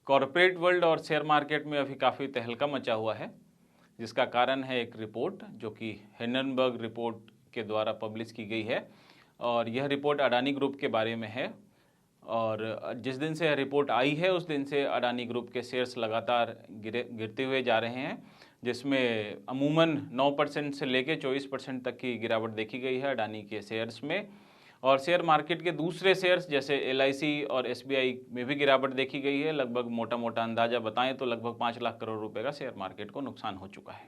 Corporate world और share market में अभी काफ़ी तहलका मचा हुआ है, जिसका कारण है एक रिपोर्ट जो कि हिंडनबर्ग रिपोर्ट के द्वारा पब्लिश की गई है। और यह रिपोर्ट अडानी ग्रुप के बारे में है। और जिस दिन से यह रिपोर्ट आई है उस दिन से अडानी ग्रुप के शेयर्स लगातार गिरते हुए जा रहे हैं, जिसमें अमूमन 9% से लेकर 24% तक की गिरावट देखी गई है अडानी के शेयर्स में। और शेयर मार्केट के दूसरे शेयर्स जैसे LIC और SBI में भी गिरावट देखी गई है। लगभग मोटा मोटा अंदाज़ा बताएं तो लगभग 5 लाख करोड़ रुपए का शेयर मार्केट को नुकसान हो चुका है।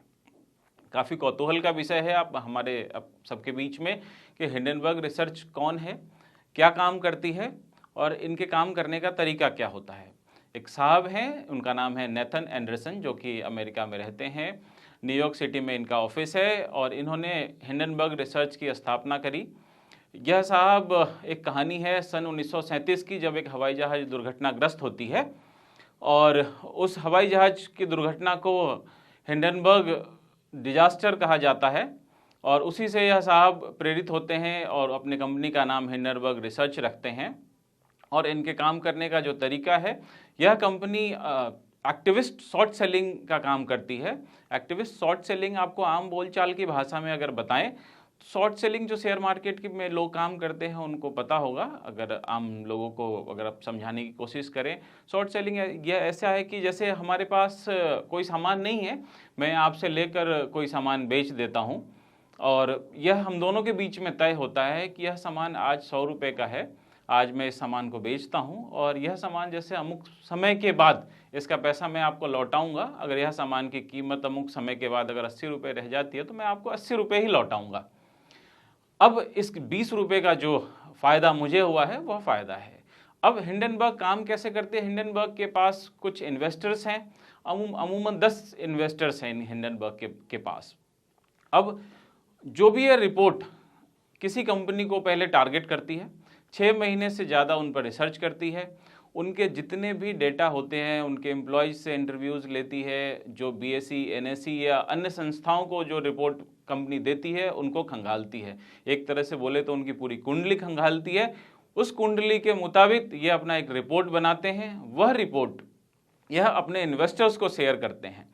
काफ़ी कौतूहल का विषय है अब सबके बीच में कि हिंडनबर्ग रिसर्च कौन है, क्या काम करती है और इनके काम करने का तरीका क्या होता है। एक साहब हैं, उनका नाम है नेथन एंडरसन, जो कि अमेरिका में रहते हैं। न्यूयॉर्क सिटी में इनका ऑफिस है और इन्होंने हिंडनबर्ग रिसर्च की स्थापना करी। यह साहब एक कहानी है सन 1937 की, जब एक हवाई जहाज़ दुर्घटनाग्रस्त होती है और उस हवाई जहाज़ की दुर्घटना को हिंडनबर्ग डिजास्टर कहा जाता है। और उसी से यह साहब प्रेरित होते हैं और अपने कंपनी का नाम हिंडनबर्ग रिसर्च रखते हैं। और इनके काम करने का जो तरीका है, यह कंपनी एक्टिविस्ट शॉर्ट सेलिंग का काम करती है। एक्टिविस्ट शॉर्ट सेलिंग आपको आम बोलचाल की भाषा में अगर बताएं, शॉर्ट सेलिंग जो शेयर मार्केट में लोग काम करते हैं उनको पता होगा। अगर आम लोगों को अगर आप समझाने की कोशिश करें, शॉर्ट सेलिंग यह ऐसा है कि जैसे हमारे पास कोई सामान नहीं है, मैं आपसे लेकर कोई सामान बेच देता हूं और यह हम दोनों के बीच में तय होता है कि यह सामान आज 100 रुपये का है, आज मैं इस सामान को बेचता हूं और यह सामान जैसे अमुक समय के बाद इसका पैसा मैं आपको लौटाऊंगा। अगर यह सामान की कीमत अमुक समय के बाद अगर 80 रुपये रह जाती है तो मैं आपको 80 रुपये ही लौटाऊंगा। अब इस 20 रुपये का जो फ़ायदा मुझे हुआ है वह फ़ायदा है। अब हिंडनबर्ग काम कैसे करते हैं? हिंडनबर्ग के पास कुछ इन्वेस्टर्स हैं, अमूमन 10 इन्वेस्टर्स हैं हिंडनबर्ग के पास। अब जो भी यह रिपोर्ट किसी कंपनी को पहले टारगेट करती है, 6 महीने से ज़्यादा उन पर रिसर्च करती है, उनके जितने भी डेटा होते हैं उनके एम्प्लॉयज़ से इंटरव्यूज़ लेती है, जो BSE NSE या अन्य संस्थाओं को जो रिपोर्ट कंपनी देती है उनको खंगालती है। एक तरह से बोले तो उनकी पूरी कुंडली खंगालती है। उस कुंडली के मुताबिक ये अपना एक रिपोर्ट बनाते हैं। वह रिपोर्ट यह अपने इन्वेस्टर्स को शेयर करते हैं।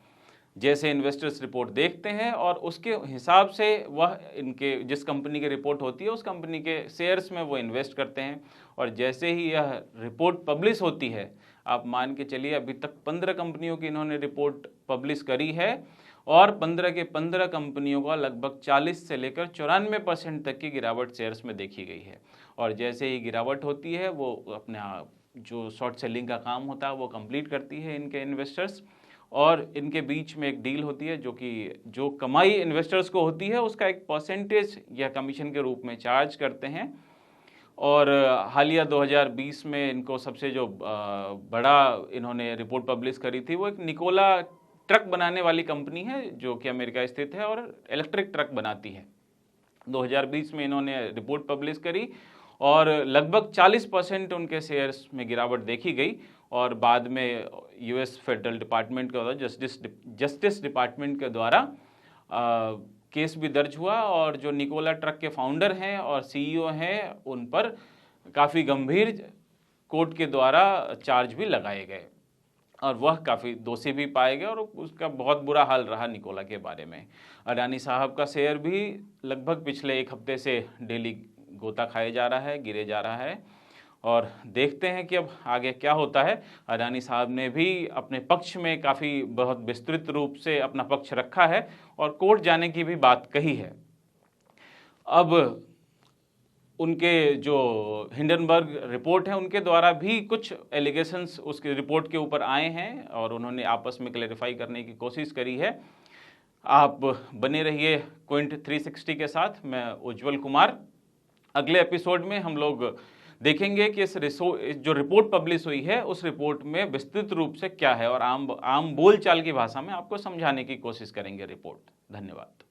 जैसे इन्वेस्टर्स रिपोर्ट देखते हैं और उसके हिसाब से वह इनके जिस कंपनी की रिपोर्ट होती है उस कंपनी के शेयर्स में वो इन्वेस्ट करते हैं। और जैसे ही यह रिपोर्ट पब्लिश होती है, आप मान के चलिए अभी तक 15 कंपनियों की इन्होंने रिपोर्ट पब्लिश करी है और 15 के 15 कंपनियों का लगभग 40 से लेकर 94% तक की गिरावट शेयर्स में देखी गई है। और जैसे ही गिरावट होती है वो अपने जो शॉर्ट सेलिंग का काम होता है वो कंप्लीट करती है इनके इन्वेस्टर्स, और इनके बीच में एक डील होती है जो कि जो कमाई इन्वेस्टर्स को होती है उसका एक परसेंटेज या कमीशन के रूप में चार्ज करते हैं। और हालिया 2020 में इनको सबसे जो बड़ा इन्होंने रिपोर्ट पब्लिश करी थी वो एक निकोला ट्रक बनाने वाली कंपनी है जो कि अमेरिका स्थित है और इलेक्ट्रिक ट्रक बनाती है। 2020 में इन्होंने रिपोर्ट पब्लिश करी और लगभग 40% उनके शेयर्स में गिरावट देखी गई। और बाद में US फेडरल डिपार्टमेंट के द्वारा जस्टिस डिपार्टमेंट के द्वारा केस भी दर्ज हुआ और जो निकोला ट्रक के फाउंडर हैं और CEO हैं उन पर काफ़ी गंभीर कोर्ट के द्वारा चार्ज भी लगाए गए और वह काफ़ी दोषी भी पाए गए और उसका बहुत बुरा हाल रहा निकोला के बारे में। अडानी साहब का शेयर भी लगभग पिछले 1 हफ्ते से डेली गोता खाए जा रहा है, गिरे जा रहा है और देखते हैं कि अब आगे क्या होता है। अडानी साहब ने भी अपने पक्ष में काफ़ी बहुत विस्तृत रूप से अपना पक्ष रखा है और कोर्ट जाने की भी बात कही है। अब उनके जो हिंडनबर्ग रिपोर्ट है उनके द्वारा भी कुछ एलिगेशंस उसकी रिपोर्ट के ऊपर आए हैं और उन्होंने आपस में क्लैरिफाई करने की कोशिश करी है। आप बने रहिए क्विंट 360 के साथ। मैं उज्जवल कुमार। अगले एपिसोड में हम लोग देखेंगे कि जो रिपोर्ट पब्लिश हुई है उस रिपोर्ट में विस्तृत रूप से क्या है और आम बोलचाल की भाषा में आपको समझाने की कोशिश करेंगे रिपोर्ट। धन्यवाद।